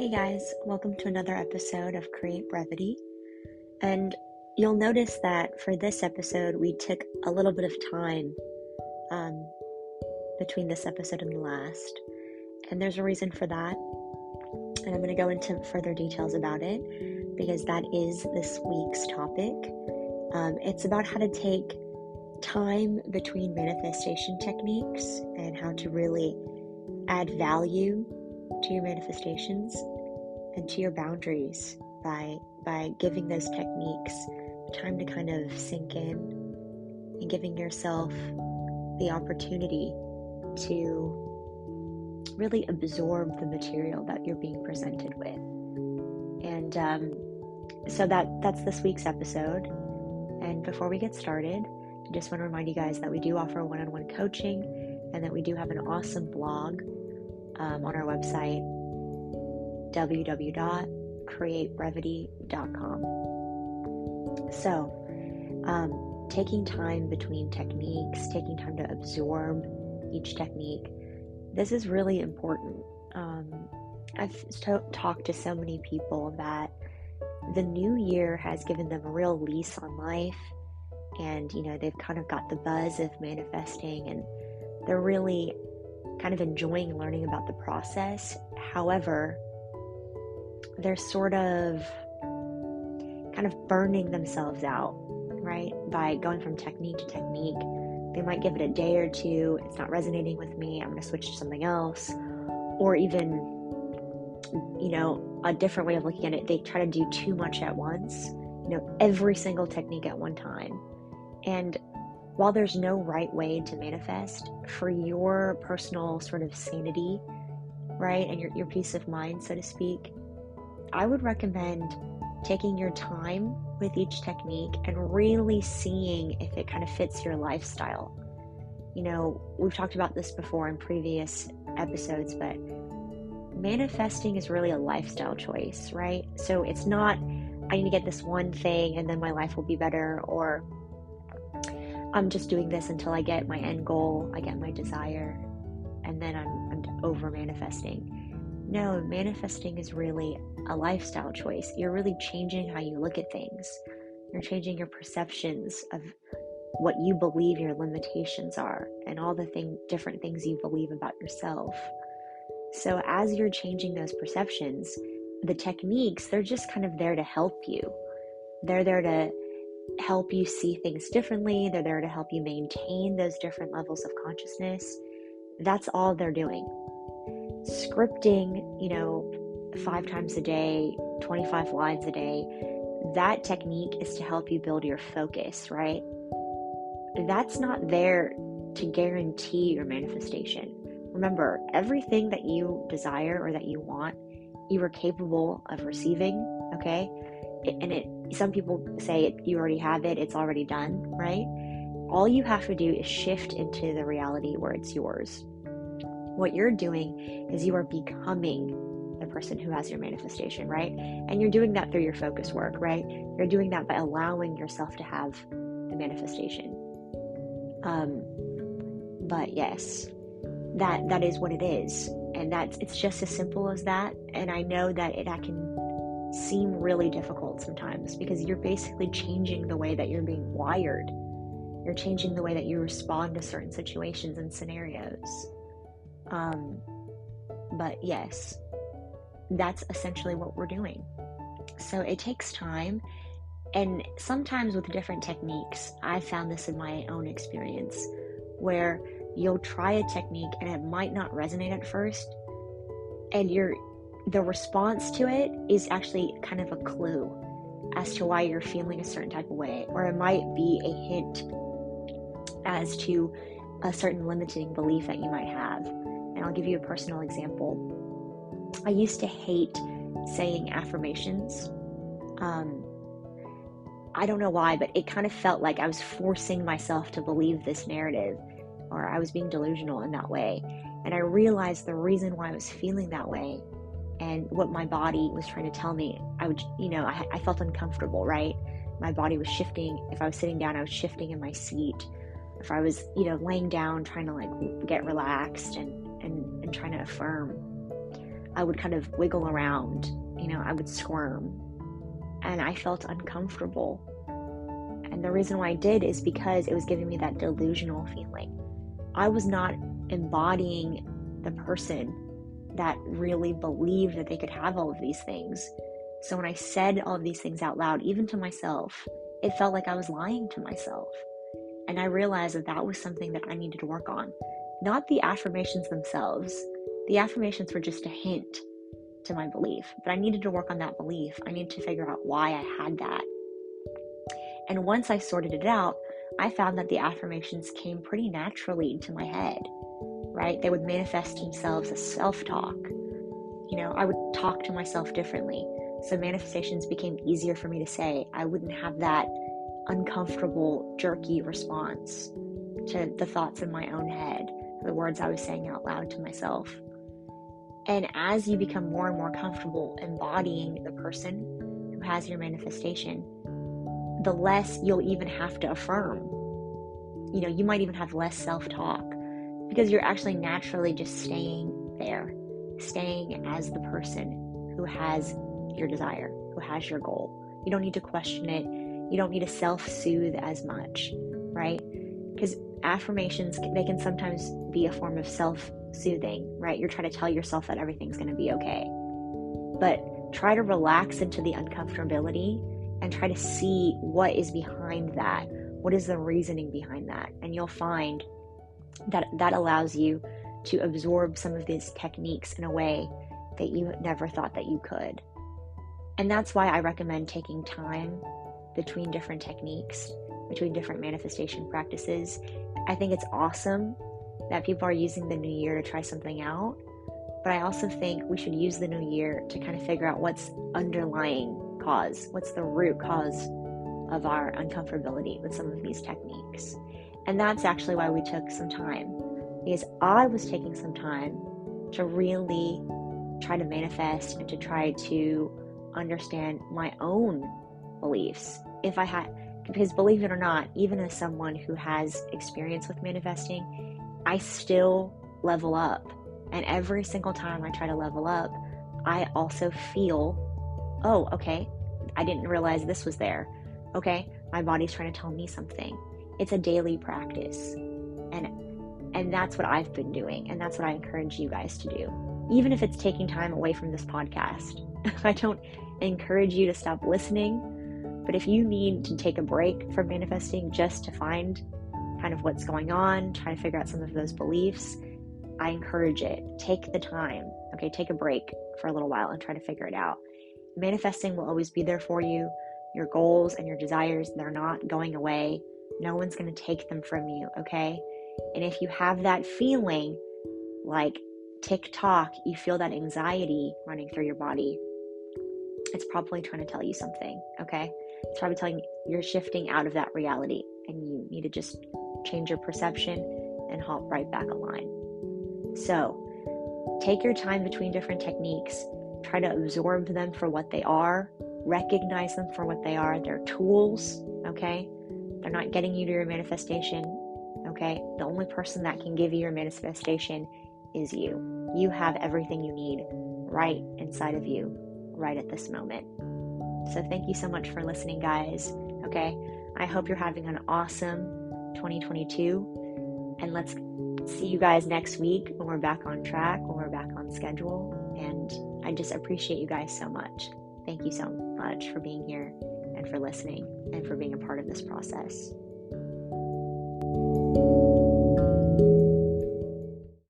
Hey guys, welcome to another episode of Create Brevity. And you'll notice that for this episode, we took a little bit of time between this episode and the last. And there's a reason for that. And I'm going to go into further details about it because that is this week's topic. It's about how to take time between manifestation techniques and how to really add value to your manifestations and to your boundaries by giving those techniques time to kind of sink in and giving yourself the opportunity to really absorb the material that you're being presented with. And so that's this week's episode. And before we get started, I just want to remind you guys that we do offer one-on-one coaching and that we do have an awesome blog on our website, www.createbrevity.com. So, taking time between techniques, taking time to absorb each technique, this is really important. I've talked to so many people that the new year has given them a real lease on life, and they've kind of got the buzz of manifesting, and they're really kind of enjoying learning about the process. However, they're sort of kind of burning themselves out, right? By going from technique to technique. They might give it a day or two. It's not resonating with me. I'm going to switch to something else. Or even, a different way of looking at it, they try to do too much at once, every single technique at one time. And while there's no right way to manifest, for your personal sort of sanity, right, and your peace of mind, so to speak, I would recommend taking your time with each technique and really seeing if it kind of fits your lifestyle. We've talked about this before in previous episodes, but manifesting is really a lifestyle choice, right? So it's not, I need to get this one thing and then my life will be better, or I'm just doing this until I get my end goal, I get my desire, and then I'm over manifesting. No, manifesting is really a lifestyle choice. You're really changing how you look at things. You're changing your perceptions of what you believe your limitations are and all the different things you believe about yourself. So as you're changing those perceptions, the techniques, they're just kind of there to help you. They're there to help you see things differently. They're there to help you maintain those different levels of consciousness. That's all they're doing. Scripting, 5 times a day, 25 lines a day, that technique is to help you build your focus, right? That's not there to guarantee your manifestation. Remember, everything that you desire or that you want, you are capable of receiving, okay? Some people say you already have it, it's already done, right? All you have to do is shift into the reality where it's yours. What you're doing is you are becoming the person who has your manifestation, right? And you're doing that through your focus work, right? You're doing that by allowing yourself to have the manifestation. But yes, that is what it is. And it's just as simple as that. And I know that that can seem really difficult sometimes because you're basically changing the way that you're being wired. You're changing the way that you respond to certain situations and scenarios. But yes, that's essentially what we're doing. So it takes time, and sometimes with different techniques, I found this in my own experience, where you'll try a technique and it might not resonate at first, and the response to it is actually kind of a clue as to why you're feeling a certain type of way, or it might be a hint as to a certain limiting belief that you might have. And I'll give you a personal example. I used to hate saying affirmations. I don't know why, but it kind of felt like I was forcing myself to believe this narrative, or I was being delusional in that way. And I realized the reason why I was feeling that way and what my body was trying to tell me. I felt uncomfortable, right? My body was shifting. If I was sitting down, I was shifting in my seat. If I was, laying down, trying to get relaxed and trying to affirm, I would kind of wiggle around, I would squirm, and I felt uncomfortable. And the reason why I did is because it was giving me that delusional feeling. I was not embodying the person that really believed that they could have all of these things. So when I said all of these things out loud, even to myself, it felt like I was lying to myself. And I realized that that was something that I needed to work on. Not the affirmations themselves. The affirmations were just a hint to my belief, but I needed to work on that belief. I needed to figure out why I had that. And once I sorted it out, I found that the affirmations came pretty naturally into my head, right? They would manifest themselves as self-talk. I would talk to myself differently. So manifestations became easier for me to say. I wouldn't have that uncomfortable, jerky response to the thoughts in my own head, the words I was saying out loud to myself. And as you become more and more comfortable embodying the person who has your manifestation, the less you'll even have to affirm. You might even have less self-talk because you're actually naturally just staying there, staying as the person who has your desire, who has your goal. You don't need to question it. You don't need to self-soothe as much, right? Because affirmations, they can sometimes be a form of self-soothing, right? You're trying to tell yourself that everything's going to be okay. But try to relax into the uncomfortability and try to see what is behind that. What is the reasoning behind that? And you'll find that that allows you to absorb some of these techniques in a way that you never thought that you could. And that's why I recommend taking time between different techniques, between different manifestation practices. I think it's awesome that people are using the new year to try something out, but I also think we should use the new year to kind of figure out what's underlying cause, what's the root cause of our uncomfortability with some of these techniques. And that's actually why we took some time, because I was taking some time to really try to manifest and to try to understand my own beliefs. Because believe it or not, even as someone who has experience with manifesting, I still level up. And every single time I try to level up, I also feel, oh, okay, I didn't realize this was there. Okay, my body's trying to tell me something. It's a daily practice. And that's what I've been doing. And that's what I encourage you guys to do. Even if it's taking time away from this podcast. I don't encourage you to stop listening. But if you need to take a break from manifesting just to find kind of what's going on, try to figure out some of those beliefs, I encourage it. Take the time. Okay, take a break for a little while and try to figure it out. Manifesting will always be there for you. Your goals and your desires, they're not going away. No one's going to take them from you, okay? And if you have that feeling like tick-tock, you feel that anxiety running through your body, it's probably trying to tell you something, okay? It's probably telling you you're shifting out of that reality and you need to just change your perception and hop right back online. So, take your time between different techniques. Try to absorb them for what they are. Recognize them for what they are. They're tools, okay? They're not getting you to your manifestation, okay? The only person that can give you your manifestation is you. You have everything you need right inside of you, right at this moment. So thank you so much for listening, guys, okay? I hope you're having an awesome 2022, and let's see you guys next week when we're back on track, when we're back on schedule, and I just appreciate you guys so much. Thank you so much for being here and for listening and for being a part of this process.